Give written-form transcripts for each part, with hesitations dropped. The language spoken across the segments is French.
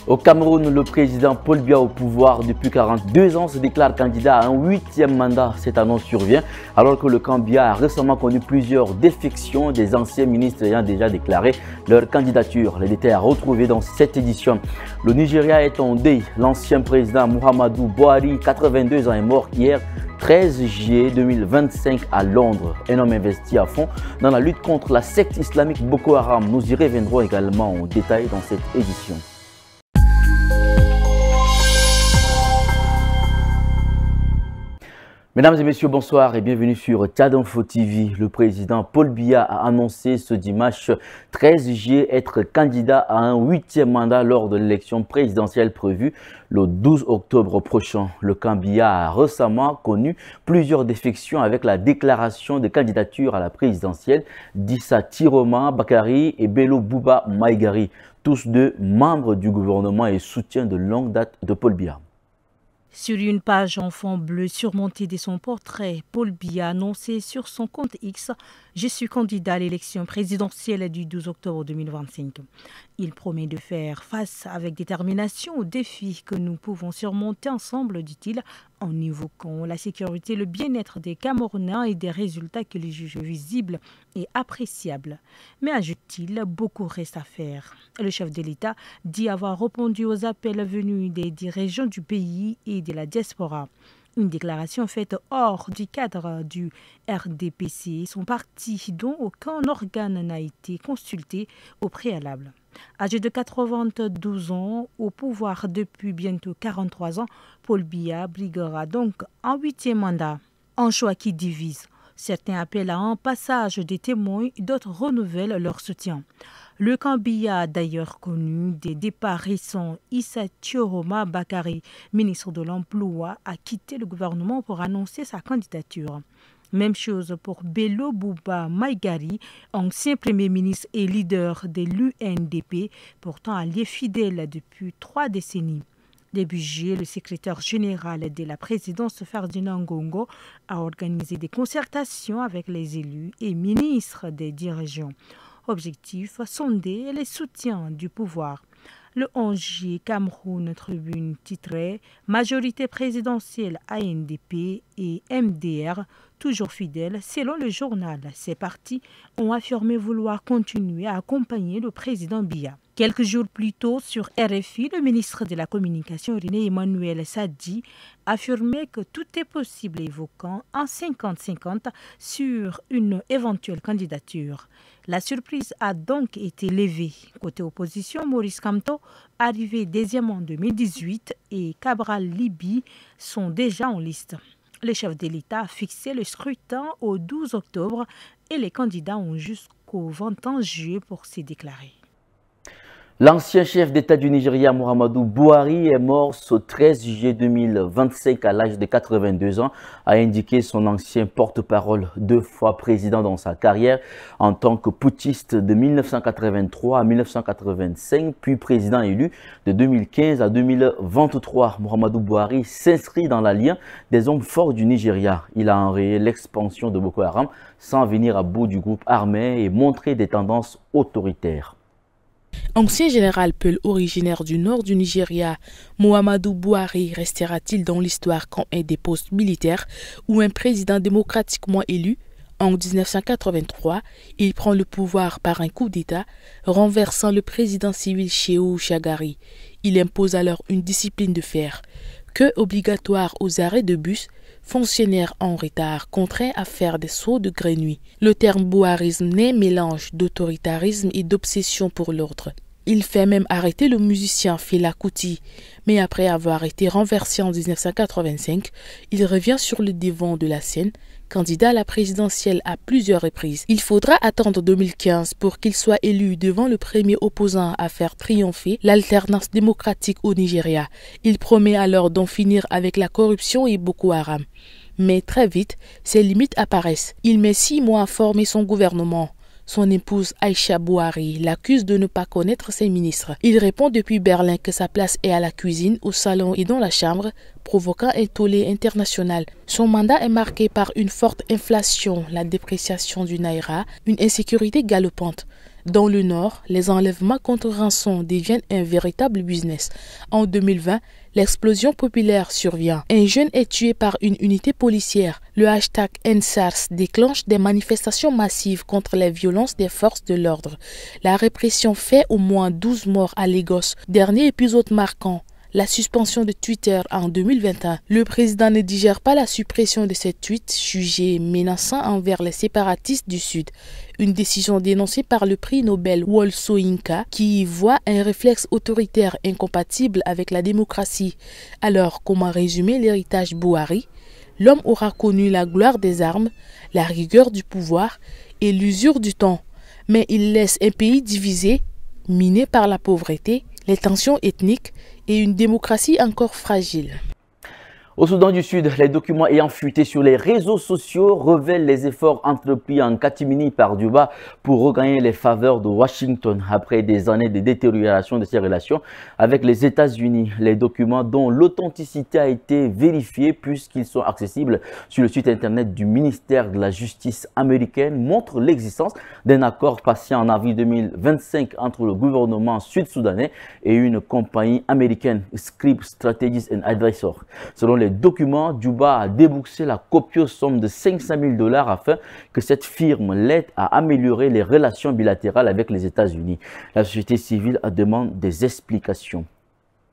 Au Cameroun, le président Paul Biya au pouvoir depuis 42 ans se déclare candidat à un 8e mandat. Cette annonce survient alors que le camp Biya a récemment connu plusieurs défections des anciens ministres ayant déjà déclaré leur candidature. Les détails à retrouver dans cette édition. Le Nigeria est en deuil. L'ancien président Muhammadu Buhari, 82 ans, est mort hier 13 juillet 2025 à Londres. Un homme investi à fond dans la lutte contre la secte islamique Boko Haram. Nous y reviendrons également en détail dans cette édition. Mesdames et messieurs, bonsoir et bienvenue sur Tchad Info TV. Le président Paul Biya a annoncé ce dimanche 13 juillet être candidat à un 8e mandat lors de l'élection présidentielle prévue le 12 octobre prochain. Le camp Biya a récemment connu plusieurs défections avec la déclaration de candidature à la présidentielle d'Issa Tiroma Bakari et Bello Bouba Maïgari, tous deux membres du gouvernement et soutiens de longue date de Paul Biya. Sur une page en fond bleu surmontée de son portrait, Paul Biya a annoncé sur son compte X « Je suis candidat à l'élection présidentielle du 12 octobre 2025 ». Il promet de faire face avec détermination aux défis que nous pouvons surmonter ensemble, dit-il, en évoquant la sécurité et le bien-être des Camerounais et des résultats qu'il juge visibles et appréciables. Mais, ajoute-t-il, beaucoup reste à faire. Le chef de l'État dit avoir répondu aux appels venus des dirigeants du pays et de la diaspora. Une déclaration faite hors du cadre du RDPC, son parti dont aucun organe n'a été consulté au préalable. Âgé de 92 ans, au pouvoir depuis bientôt 43 ans, Paul Biya briguera donc un 8e mandat. Un choix qui divise. Certains appellent à un passage des témoins, d'autres renouvellent leur soutien. Le camp Biya a d'ailleurs connu des départs récents. Issa Tiroma Bakari, ministre de l'Emploi, a quitté le gouvernement pour annoncer sa candidature. Même chose pour Bello Bouba Maïgari, ancien Premier ministre et leader de l'UNDP, pourtant allié fidèle depuis 3 décennies. Début juillet, le secrétaire général de la présidence Ferdinand Ngongo a organisé des concertations avec les élus et ministres des dirigeants. Objectif, sonder les soutiens du pouvoir. Le 11 juillet, Cameroun Tribune titrait « Majorité présidentielle ANDP et MDR, toujours fidèles ». Selon le journal, ces partis ont affirmé vouloir continuer à accompagner le président Biya. Quelques jours plus tôt, sur RFI, le ministre de la Communication, René Emmanuel Sadi, affirmait que tout est possible, évoquant un 50-50 sur une éventuelle candidature. La surprise a donc été levée. Côté opposition, Maurice Kamto, arrivé deuxième en 2018, et Cabral Libi sont déjà en liste. Le chef de l'État a fixé le scrutin au 12 octobre et les candidats ont jusqu'au 21 juillet pour s'y déclarer. L'ancien chef d'État du Nigeria, Muhammadu Buhari, est mort ce 13 juillet 2025 à l'âge de 82 ans, a indiqué son ancien porte-parole, 2 fois président dans sa carrière en tant que putschiste de 1983 à 1985, puis président élu de 2015 à 2023. Muhammadu Buhari s'inscrit dans la ligne des hommes forts du Nigeria. Il a enrayé l'expansion de Boko Haram sans venir à bout du groupe armé et montrer des tendances autoritaires. Ancien général Peul originaire du nord du Nigeria, Muhammadu Buhari restera-t-il dans l'histoire comme un des postes militaires ou un président démocratiquement élu? En 1983, il prend le pouvoir par un coup d'État, renversant le président civil Shehu Shagari. Il impose alors une discipline de fer, queue obligatoire aux arrêts de bus, fonctionnaires en retard contraints à faire des sauts de gré-nuit. Le terme buharisme n'est mélange d'autoritarisme et d'obsession pour l'ordre. Il fait même arrêter le musicien Fela Kuti, mais après avoir été renversé en 1985, il revient sur le devant de la scène, candidat à la présidentielle à plusieurs reprises. Il faudra attendre 2015 pour qu'il soit élu devant le premier opposant à faire triompher l'alternance démocratique au Nigeria. Il promet alors d'en finir avec la corruption et Boko Haram. Mais très vite, ses limites apparaissent. Il met 6 mois à former son gouvernement. Son épouse Aïcha Buhari l'accuse de ne pas connaître ses ministres. Il répond depuis Berlin que sa place est à la cuisine, au salon et dans la chambre, provoquant un tollé international. Son mandat est marqué par une forte inflation, la dépréciation du naira, une insécurité galopante. Dans le Nord, les enlèvements contre rançon deviennent un véritable business. En 2020, l'explosion populaire survient. Un jeune est tué par une unité policière. Le hashtag #EndSARS déclenche des manifestations massives contre les violences des forces de l'ordre. La répression fait au moins 12 morts à Lagos. Dernier épisode marquant, la suspension de Twitter en 2021. Le président ne digère pas la suppression de ces tweets jugés menaçants envers les séparatistes du Sud. Une décision dénoncée par le prix Nobel Wole Soyinka qui y voit un réflexe autoritaire incompatible avec la démocratie. Alors, comment résumer l'héritage Buhari? L'homme aura connu la gloire des armes, la rigueur du pouvoir et l'usure du temps. Mais il laisse un pays divisé, miné par la pauvreté, les tensions ethniques et une démocratie encore fragile. Au Soudan du Sud, les documents ayant fuité sur les réseaux sociaux révèlent les efforts entrepris en catimini par Djuba pour regagner les faveurs de Washington après des années de détérioration de ses relations avec les États-Unis. Les documents dont l'authenticité a été vérifiée puisqu'ils sont accessibles sur le site internet du ministère de la Justice américaine montrent l'existence d'un accord passé en avril 2025 entre le gouvernement sud-soudanais et une compagnie américaine, Scripps Strategies and Advisors. Selon les documents, Djuba a déboursé la copieuse somme de 500 000 $ afin que cette firme l'aide à améliorer les relations bilatérales avec les États-Unis. La société civile demande des explications.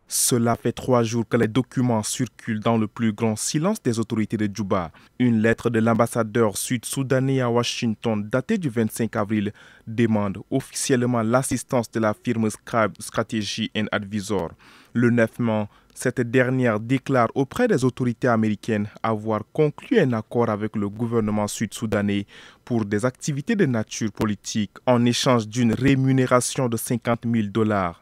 Cela fait 3 jours que les documents circulent dans le plus grand silence des autorités de Djuba. Une lettre de l'ambassadeur sud-soudanais à Washington, datée du 25 avril, demande officiellement l'assistance de la firme Scripps Strategy and Advisors. Le 9 mai, cette dernière déclare auprès des autorités américaines avoir conclu un accord avec le gouvernement sud-soudanais pour des activités de nature politique en échange d'une rémunération de 50 000 $.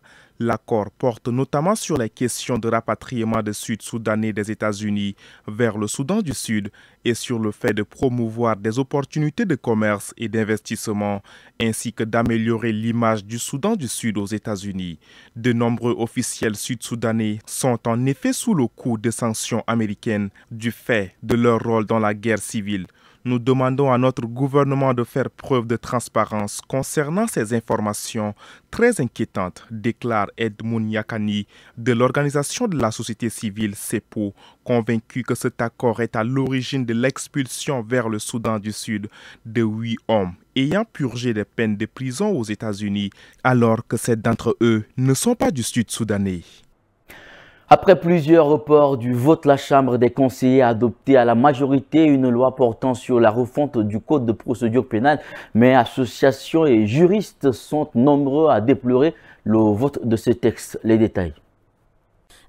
L'accord porte notamment sur les questions de rapatriement des Sud-Soudanais des États-Unis vers le Soudan du Sud et sur le fait de promouvoir des opportunités de commerce et d'investissement, ainsi que d'améliorer l'image du Soudan du Sud aux États-Unis. De nombreux officiels sud-soudanais sont en effet sous le coup de sanctions américaines du fait de leur rôle dans la guerre civile. Nous demandons à notre gouvernement de faire preuve de transparence concernant ces informations très inquiétantes, déclare Edmund Yakani de l'organisation de la société civile CEPO, convaincu que cet accord est à l'origine de l'expulsion vers le Soudan du Sud de 8 hommes ayant purgé des peines de prison aux États-Unis, alors que 7 d'entre eux ne sont pas du Sud-Soudanais. Après plusieurs reports du vote, la Chambre des conseillers a adopté à la majorité une loi portant sur la refonte du Code de procédure pénale, mais associations et juristes sont nombreux à déplorer le vote de ce texte. Les détails.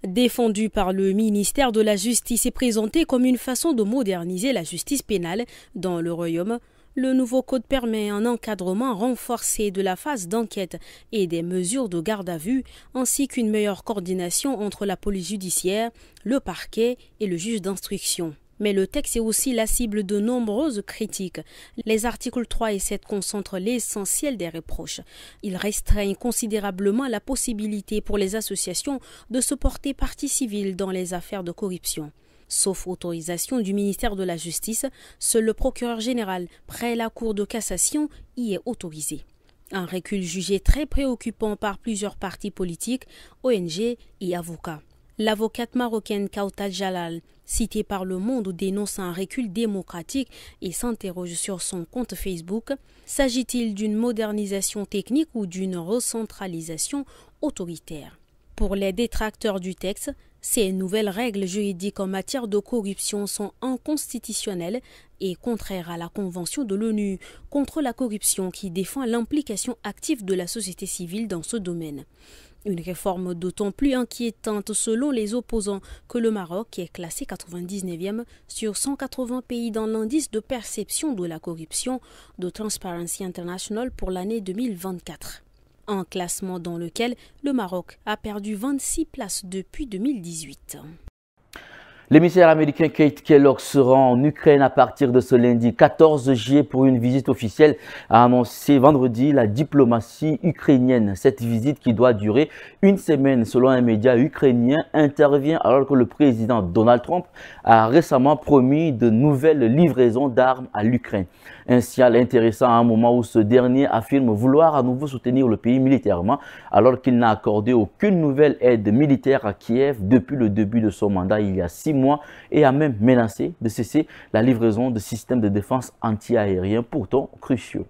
Défendu par le ministère de la Justice et présenté comme une façon de moderniser la justice pénale dans le Royaume, le nouveau code permet un encadrement renforcé de la phase d'enquête et des mesures de garde à vue, ainsi qu'une meilleure coordination entre la police judiciaire, le parquet et le juge d'instruction. Mais le texte est aussi la cible de nombreuses critiques. Les articles 3 et 7 concentrent l'essentiel des reproches. Ils restreignent considérablement la possibilité pour les associations de se porter partie civile dans les affaires de corruption. Sauf autorisation du ministère de la Justice, seul le procureur général, près la Cour de cassation, y est autorisé. Un recul jugé très préoccupant par plusieurs partis politiques, ONG et avocats. L'avocate marocaine Kautal Jalal, citée par Le Monde, dénonce un recul démocratique et s'interroge sur son compte Facebook. S'agit-il d'une modernisation technique ou d'une recentralisation autoritaire? Pour les détracteurs du texte, ces nouvelles règles juridiques en matière de corruption sont inconstitutionnelles et contraires à la Convention de l'ONU contre la corruption qui défend l'implication active de la société civile dans ce domaine. Une réforme d'autant plus inquiétante selon les opposants que le Maroc est classé 99e sur 180 pays dans l'indice de perception de la corruption de Transparency International pour l'année 2024. Un classement dans lequel le Maroc a perdu 26 places depuis 2018. L'émissaire américain Keith Kellogg se rend en Ukraine à partir de ce lundi 14 juillet pour une visite officielle, a annoncé vendredi la diplomatie ukrainienne. Cette visite, qui doit durer une semaine selon un média ukrainien, intervient alors que le président Donald Trump a récemment promis de nouvelles livraisons d'armes à l'Ukraine. Un signal intéressant à un moment où ce dernier affirme vouloir à nouveau soutenir le pays militairement alors qu'il n'a accordé aucune nouvelle aide militaire à Kiev depuis le début de son mandat il y a 6 mois et a même menacé de cesser la livraison de systèmes de défense anti-aériens pourtant cruciaux.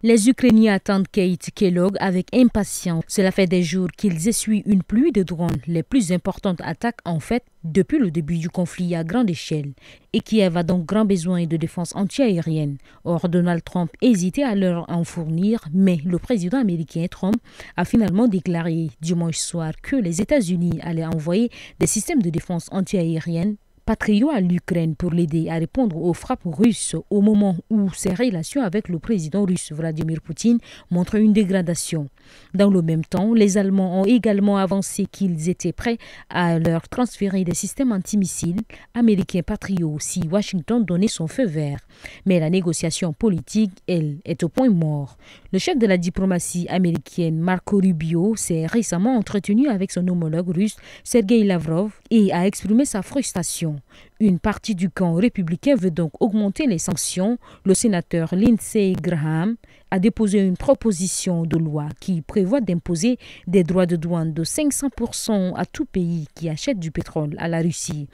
Les Ukrainiens attendent Keith Kellogg avec impatience. Cela fait des jours qu'ils essuient une pluie de drones, les plus importantes attaques en fait depuis le début du conflit à grande échelle. Et Kiev a donc grand besoin de défense anti-aérienne. Or, Donald Trump hésitait à leur en fournir, mais le président américain Trump a finalement déclaré dimanche soir que les États-Unis allaient envoyer des systèmes de défense anti-aérienne Patriot à l'Ukraine pour l'aider à répondre aux frappes russes au moment où ses relations avec le président russe Vladimir Poutine montrent une dégradation. Dans le même temps, les Allemands ont également avancé qu'ils étaient prêts à leur transférer des systèmes antimissiles américains Patriot si Washington donnait son feu vert. Mais la négociation politique, elle, est au point mort. Le chef de la diplomatie américaine, Marco Rubio, s'est récemment entretenu avec son homologue russe, Sergei Lavrov, et a exprimé sa frustration. Une partie du camp républicain veut donc augmenter les sanctions. Le sénateur Lindsey Graham a déposé une proposition de loi qui prévoit d'imposer des droits de douane de 500% à tout pays qui achète du pétrole à la Russie.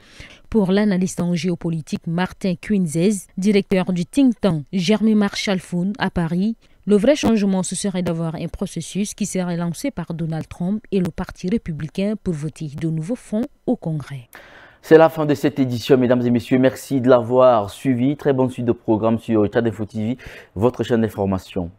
Pour l'analyste en géopolitique Martin Quinzès, directeur du think tank Jeremy Marshall Fund à Paris, le vrai changement, ce serait d'avoir un processus qui serait lancé par Donald Trump et le Parti républicain pour voter de nouveaux fonds au Congrès. C'est la fin de cette édition, mesdames et messieurs. Merci de l'avoir suivi. Très bonne suite de programme sur Tchad Info TV, votre chaîne d'information.